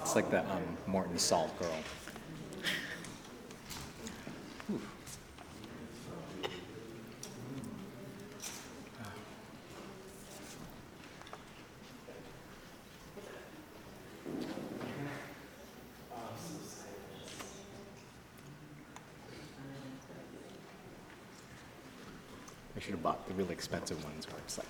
It's like the Morton Salt girl. Whew. I should have bought the really expensive ones where it's like,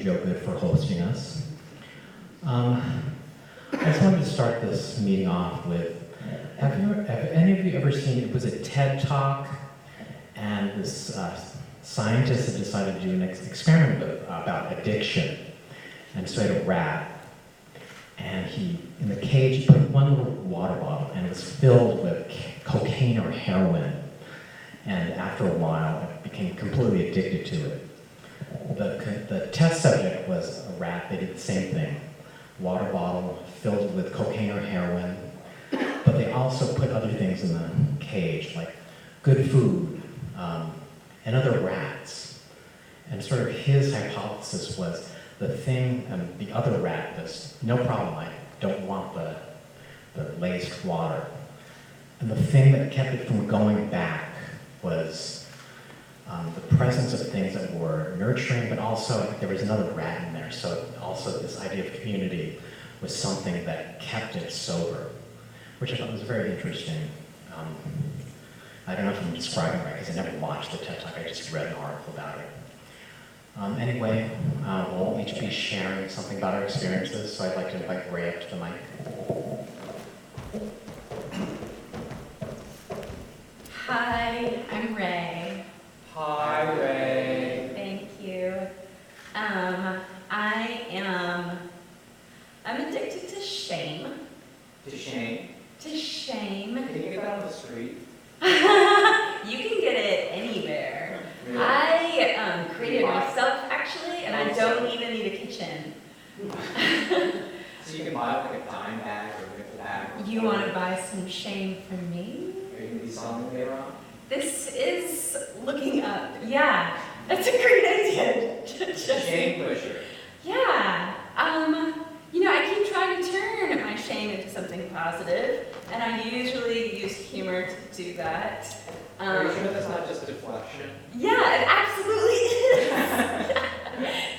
Joe Good for hosting us. I just wanted to start this meeting off with, have any of you ever seen, it was a TED Talk, and this scientist had decided to do an experiment about addiction. And so he had a rat, and in the cage, he put one little water bottle, and it was filled with cocaine or heroin. And after a while, it became completely addicted to it. The test subject was a rat. They did the same thing. Water bottle filled with cocaine or heroin. But they also put other things in the cage, like good food, and other rats. And sort of his hypothesis was the other rat was, no problem, I don't want the laced water. And the thing that kept it from going back was the presence of things that were nurturing, but also there was another rat in there. So also this idea of community was something that kept it sober, which I thought was very interesting. I don't know if I'm describing it right, because I never watched the TED Talk, I just read an article about it. Anyway, we'll each be sharing something about our experiences, so I'd like to invite Rhea up to the mic. Hi, I'm Rhea. Hi, Rhea. Thank you. I'm addicted to shame. To shame? To shame. Can you get that on the street? You can get it anywhere. Really? I created it myself, actually, and I don't even need a kitchen. So you can buy like a dime bag or a nickel bag. You want to buy some shame from me? Are you going to be selling them later on? This is looking up. Yeah, that's a great idea. Shame pusher. Yeah. I keep trying to turn my shame into something positive, and I usually use humor to do that. Are you sure that's not just deflection? Yeah, it absolutely is.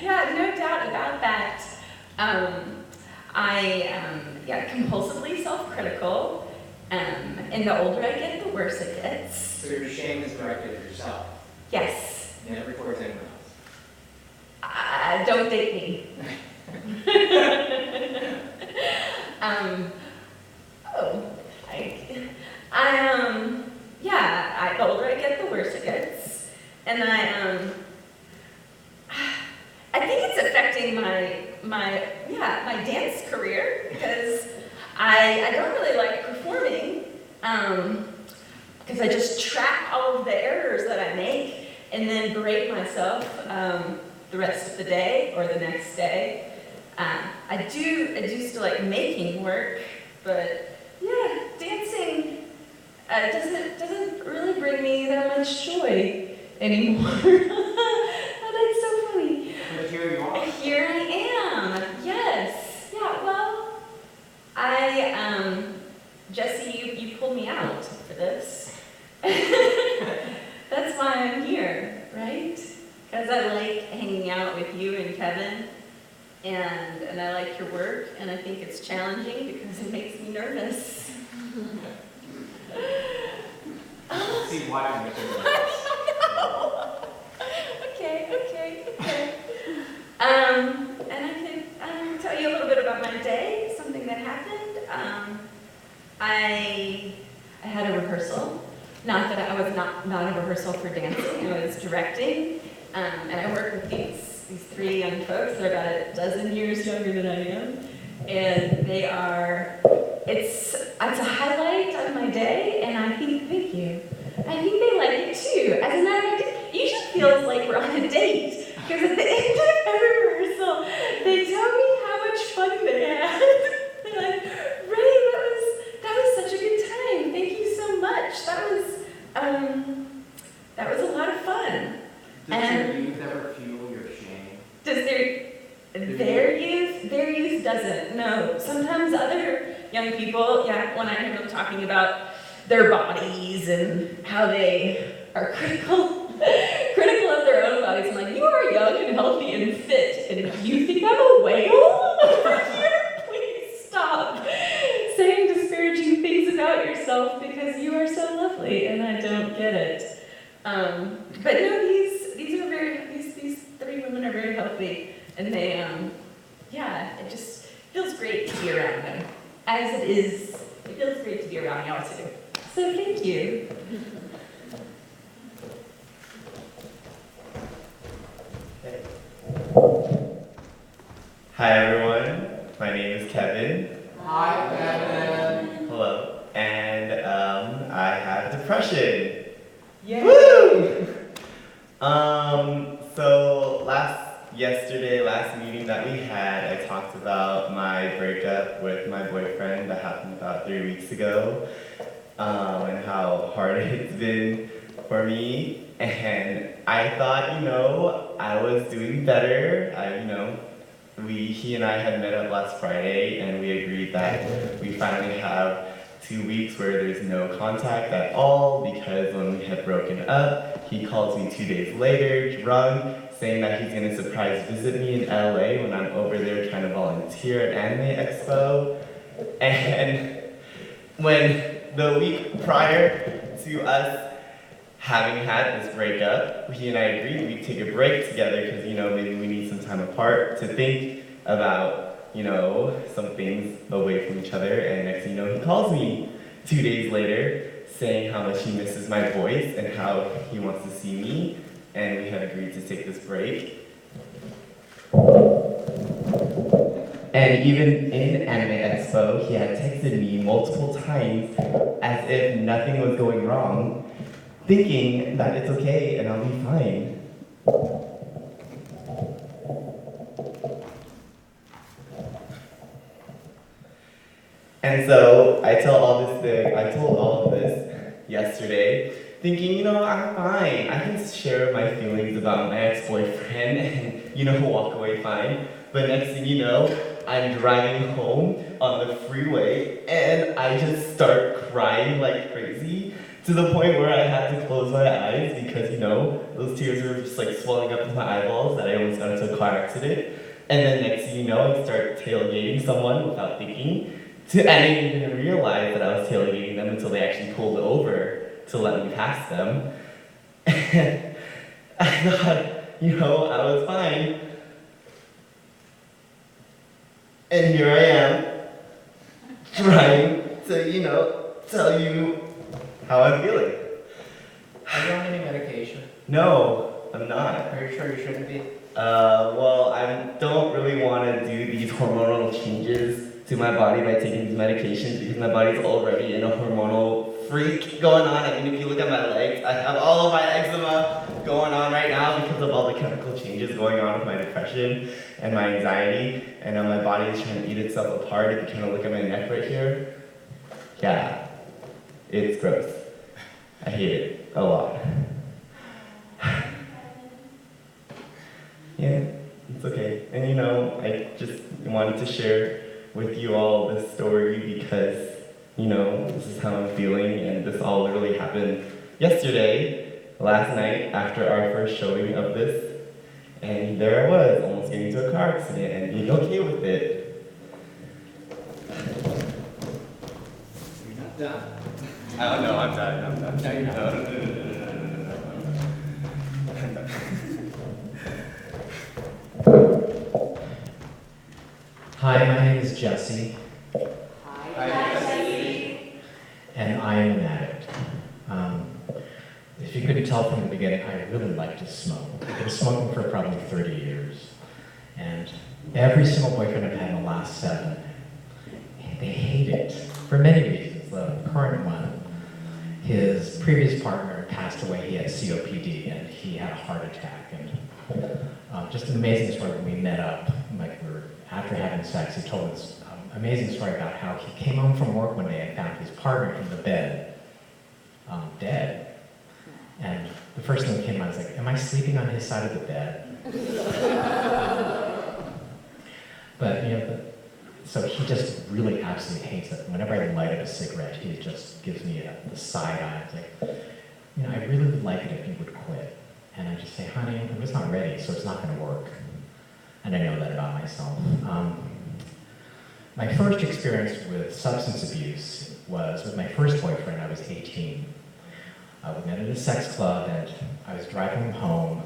Yeah, no doubt about that. I am compulsively self-critical, and the older I get, the worse it gets. So your shame is directed at yourself? Yes. You never towards anyone else? Don't date me. The older I get, the worse it gets. And I think it's affecting my dance career, because I don't really like performing, because I just track all of the errors that I make and then berate myself the rest of the day or the next day. I do still like making work, but yeah, dancing doesn't really bring me that much joy anymore. Oh, that's so funny. But here you are. Here I am. Yes. Yeah. Well, Jesse, you pulled me out for this. That's why I'm here, right? Because I like hanging out with you and Kevin, and I like your work, and I think it's challenging because it makes me nervous. See why I'm making this. Okay. And I can tell you a little bit about my day, something that happened. I had a rehearsal. Not that I was not a rehearsal for dancing, I was directing. And I work with these three young folks. They're about a dozen years younger than I am. And it's a highlight of my day, and I think, thank you. I think they like it too. As a matter of fact, it usually feels like we're on a date, because at the end of every rehearsal, they tell me how much fun they had. They're like, Ray, that was such a good time. Thank you so much. That was a lot of fun. Does your youth ever fuel your shame? Does their youth doesn't, no. Sometimes other young people, when I hear them talking about their bodies and how they are critical of their own bodies, I'm like, you are young and healthy and fit, and you think I'm a whale over here? Please stop saying disparaging things about yourself, because you are so lovely, and I don't get it. But no, these three women are very healthy, and they be around him. As it is, it feels great to be around y'all too. So thank you. Hi everyone, my name is Kevin. Hi, Kevin. Hello. And I have depression. Yay. Woo! So last meeting that we had, I talked about my breakup with my boyfriend that happened about 3 weeks ago, and how hard it's been for me. And I thought, I was doing better. He and I had met up last Friday, and we agreed that we finally have 2 weeks where there's no contact at all, because when we had broken up, he calls me 2 days later, drunk, saying that he's gonna surprise visit me in LA when I'm over there trying to volunteer at Anime Expo. And when the week prior to us having had this breakup, he and I agreed we'd take a break together because, maybe we need some time apart to think about, some things away from each other. And next thing you know, he calls me 2 days later saying how much he misses my voice and how he wants to see me. And we had agreed to take this break. And even in Anime Expo, he had texted me multiple times as if nothing was going wrong, thinking that it's okay and I'll be fine. And so I told all of this yesterday, thinking, I'm fine. I can share my feelings about my ex-boyfriend and, walk away fine. But next thing you know, I'm driving home on the freeway and I just start crying like crazy, to the point where I had to close my eyes because, those tears were just like swelling up in my eyeballs that I almost got into a car accident. And then next thing you know, I start tailgating someone without thinking. And I didn't even realize that I was tailgating them until they actually pulled over to let me pass them. And I thought, I was fine. And here I am, trying to, tell you how I'm feeling. Are you on any medication? No, I'm not. Are you sure you shouldn't be? Well, I don't really want to do these hormonal changes to my body by taking these medications because my body's already in a hormonal freak going on. I mean, if you look at my legs, I have all of my eczema going on right now because of all the chemical changes going on with my depression and my anxiety. And now my body is trying to eat itself apart. If you kind of look at my neck right here, yeah, it's gross. I hate it a lot. Yeah, it's okay. And I just wanted to share with you all this story because, this is how I'm feeling, and this all literally happened yesterday, last night, after our first showing of this, and there I was, almost getting into a car accident and being okay with it. You're not done. Oh no, I'm done. No, you're not. No. Hi, my name is Jesse, Hi, Jesse. and I am an addict. If you couldn't tell from the beginning, I really like to smoke. I've been smoking for probably 30 years. And every single boyfriend I've had in the last 7, they hate it for many reasons. The current one, his previous partner passed away. He had COPD and he had a heart attack. And just an amazing story when we met up. After having sex, he told us an amazing story about how he came home from work one day and found his partner in the bed, dead. And the first thing that came out was like, am I sleeping on his side of the bed? But, so he just really absolutely hates it. Whenever I light up a cigarette, he just gives me the side eye. It's like, I really would like it if you would quit. And I just say, honey, I'm just not ready, so it's not going to work. And I know that about myself. My first experience with substance abuse was with my first boyfriend. I was 18. We met at a sex club, and I was driving him home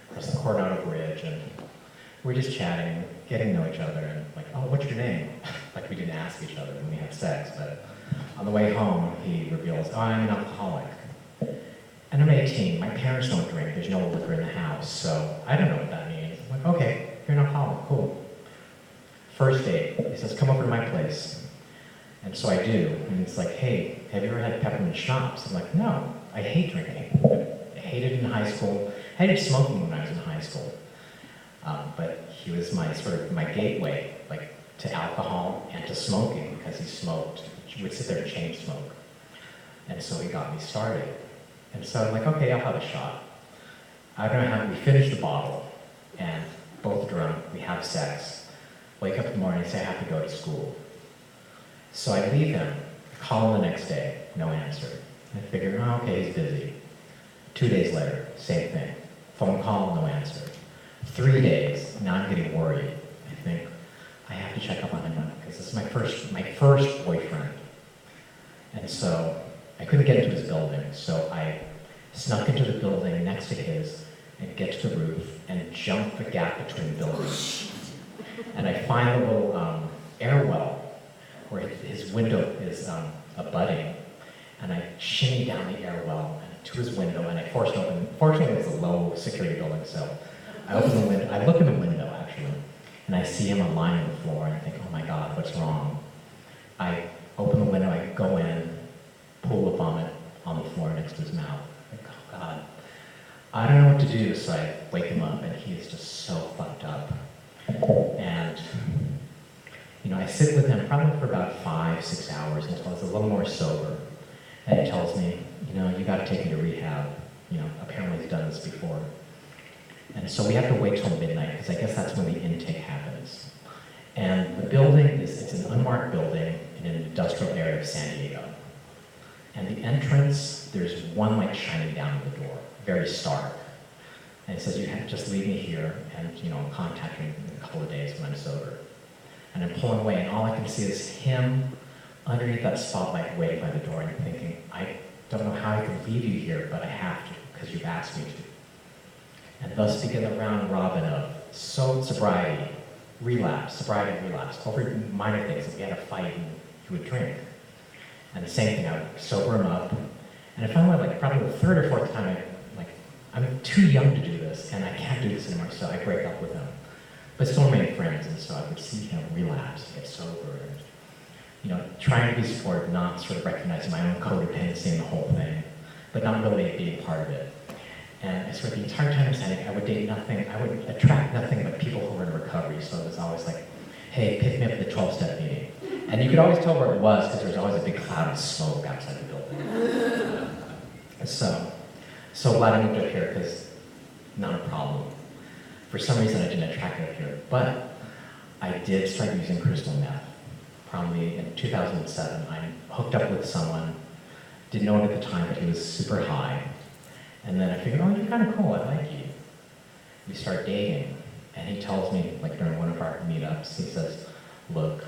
across the Coronado Bridge, and we were just chatting, getting to know each other, and like, oh, what's your name? like we didn't ask each other when we had sex, but on the way home, he reveals, oh, I'm an alcoholic. And I'm 18, my parents don't drink, there's no liquor in the house, so I don't know what that means. I'm like, okay, you're an alcoholic, cool. First date, he says, come over to my place. And so I do, and it's like, hey, have you ever had peppermint schnapps? I'm like, no, I hate drinking. I hated it in high school. I hated smoking when I was in high school. But he was my my gateway, like, to alcohol and to smoking, because he smoked. He would sit there and chain smoke. And so he got me started. And so I'm like, okay, I'll have a shot. I don't know how, we finish the bottle, and both drunk, we have sex. Wake up in the morning and say I have to go to school. So I leave him, call him the next day, no answer. I figure, oh, okay, he's busy. 2 days later, same thing. Phone call, no answer. 3 days, now I'm getting worried. I think, I have to check up on him because this is my first boyfriend. And so I couldn't get into his building, so I snuck into the building next to his and get to the roof and jump the gap between buildings. And I find a little air well where his window is abutting, and I shimmy down the air well and to his window, and I forced it open. Fortunately, it was a low security building, so I open the window. I look in the window actually, and I see him lying on the floor, and I think, oh my God, what's wrong? I open the window, I go in, pool of vomit on the floor next to his mouth. Like, oh God. I don't know what to do, so I wake him up, and he is just so fucked up. And, you know, I sit with him probably for about 5-6 hours until he's a little more sober. And he tells me, you know, you gotta take me to rehab. You know, apparently he's done this before. And so we have to wait till midnight, because I guess that's when the intake happens. And the building it's an unmarked building in an industrial area of San Diego. And the entrance, there's one light shining down the door, very stark. And it says, you have to just leave me here, and you know, I'll contact you in a couple of days when I'm sober. And I'm pulling away, and all I can see is him underneath that spotlight waiting by the door, and I'm thinking, I don't know how I can leave you here, but I have to, because you've asked me to. And thus began the round robin of sobriety, relapse, over minor things. If we had a fight, and he would drink. And the same thing, I would sober him up. And I found out, like, probably the third or fourth time, I'm too young to do this, and I can't do this anymore, so I break up with him. But still remain friends, and so I would see him relapse, get sober, and, you know, trying to be supportive, not sort of recognizing my own codependency in the whole thing, but not really being part of it. And I sort of the entire time I was at it, I would date nothing, I would attract nothing but people who were in recovery, so it was always like, hey, pick me up at the 12-step meeting. And you could always tell where it was, because there was always a big cloud of smoke outside the building. So glad I moved up here, because not a problem. For some reason, I didn't attract it up here, but I did start using crystal meth. Probably in 2007, I hooked up with someone, didn't know it at the time, but he was super high. And then I figured, oh, you're kind of cool, I like you. We start dating, and he tells me, like during one of our meetups, he says, look,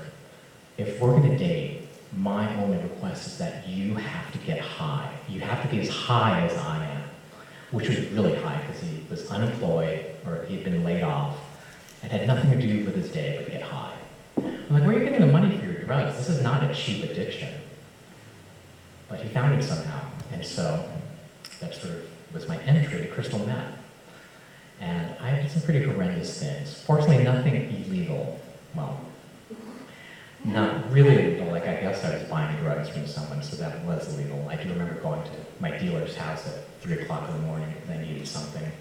if we're gonna date, my only request is that you have to get high. You have to be as high as I am, which was really high because he was unemployed or he'd been laid off and had nothing to do with his day but get high. I'm like, where are you getting the money for your drugs? This is not a cheap addiction. But he found it somehow. And so that sort of was my entry to crystal meth. And I did some pretty horrendous things. Fortunately, nothing illegal. Well, not really illegal, like I guess I was buying drugs from someone, so that was illegal. I do remember going to my dealer's house at 3 o'clock in the morning because I needed something.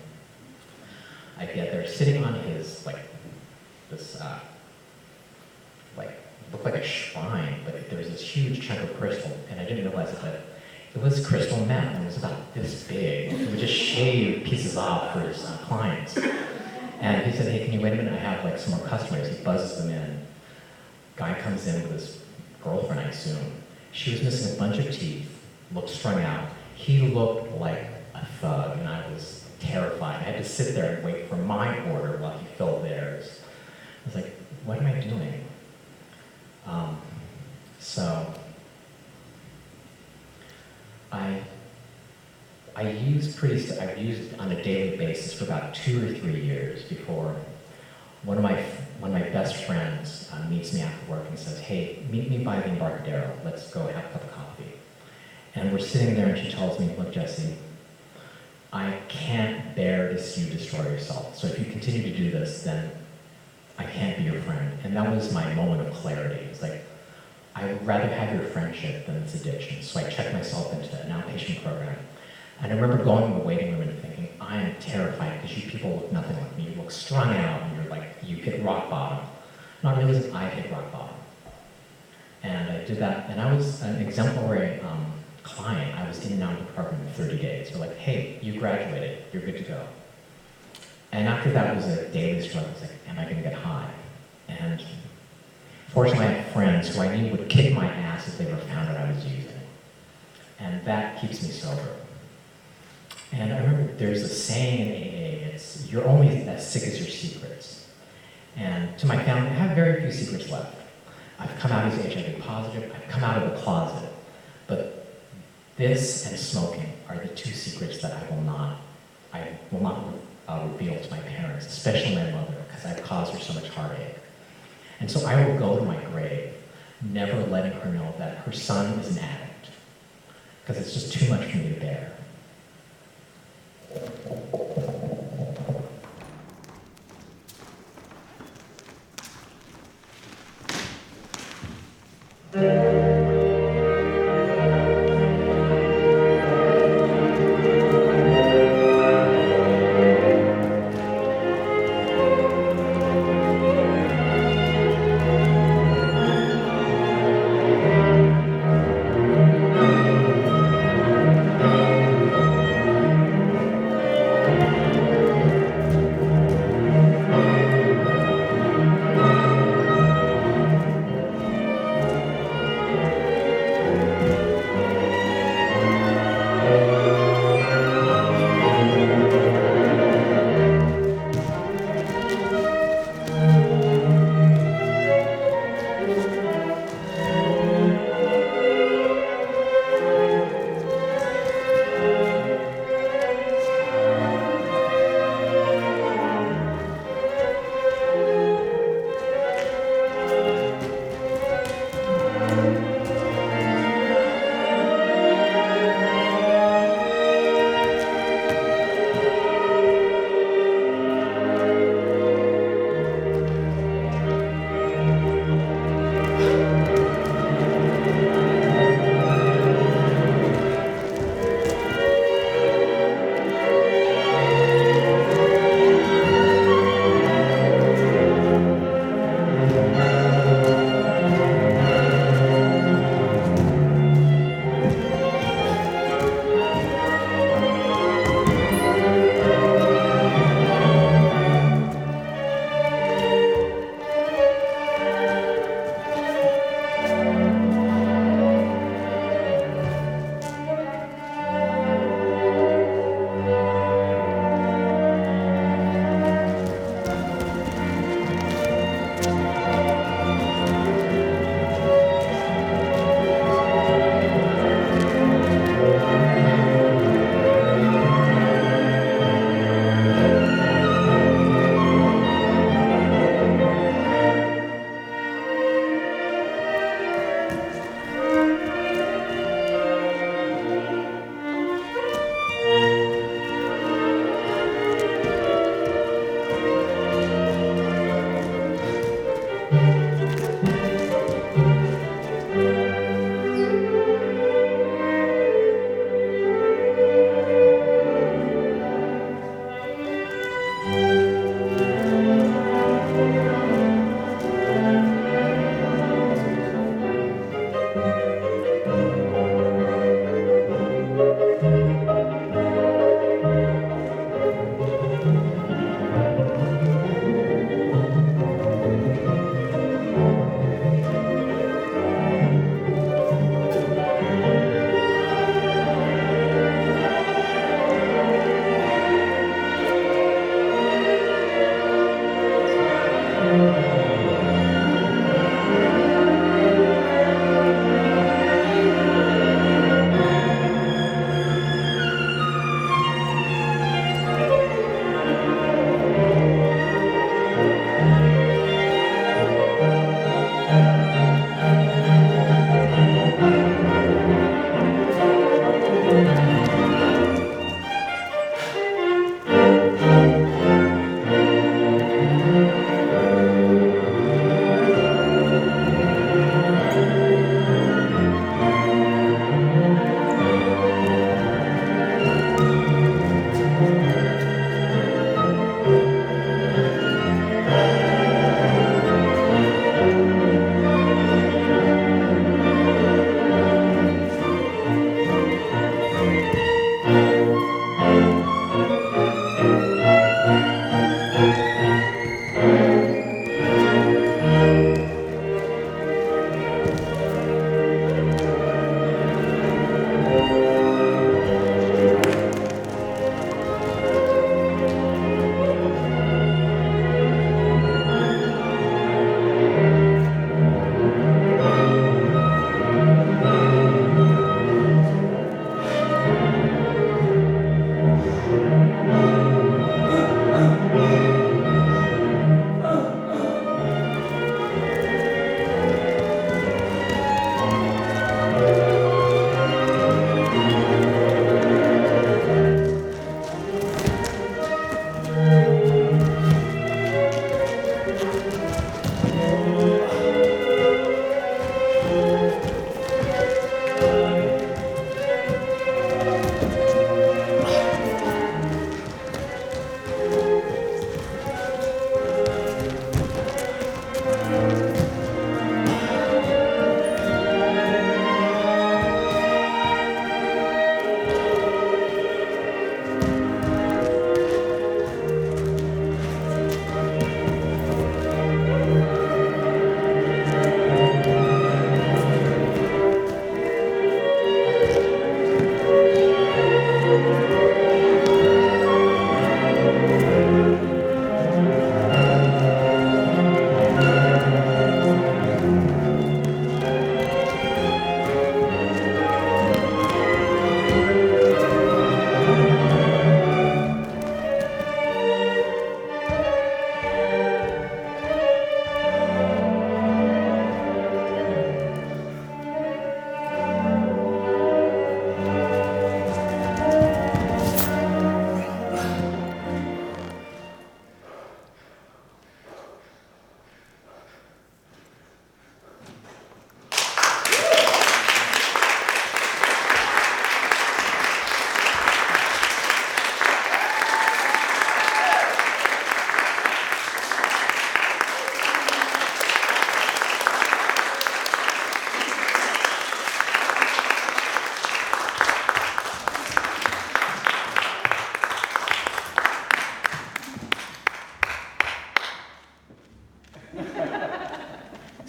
I get there, sitting on his, looked like a shrine, but there was this huge chunk of crystal, and I didn't realize it, but it was crystal meth, and it was about this big. He would just shave pieces off for his clients. And he said, hey, can you wait a minute? I have some more customers. He buzzes them in. Guy comes in with his girlfriend, I assume. She was missing a bunch of teeth, looked strung out. He looked like a thug, and I was terrified. I had to sit there and wait for my order while he filled theirs. I was like, what am I doing? So I've used on a daily basis for about 2 or 3 years before one of my best friends meets meets me after work and says, hey, meet me by the Embarcadero. Let's go have a cup of coffee. And we're sitting there and she tells me, look, Jesse, I can't bear to see you destroy yourself. So if you continue to do this, then I can't be your friend. And that was my moment of clarity. It's like, I would rather have your friendship than this addiction. So I checked myself into an outpatient program. And I remember going in the waiting room and thinking, I am terrified because you people look nothing like me. You look strung out and you're like, you hit rock bottom. Not realizing I hit rock bottom. And I did that, and I was an exemplary client. I was in and out of the department in 30 days. They're like, hey, you graduated, you're good to go. And after that was a daily struggle. I was like, am I gonna get high? And fortunately, I had friends who I knew would kick my ass if they ever found out I was using. And that keeps me sober. And I remember there's a saying in AA, it's, you're only as sick as your secrets. And to my family, I have very few secrets left. I've come out as HIV positive, I've come out of the closet, but this and smoking are the two secrets that I will not reveal to my parents, especially my mother, because I've caused her so much heartache. And so I will go to my grave, never letting her know that her son is an addict, because it's just too much for me to bear.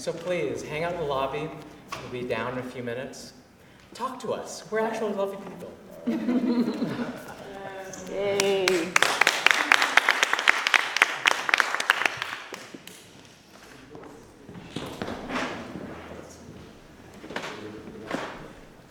So please, hang out in the lobby. We'll be down in a few minutes. Talk to us. We're actually lovely people.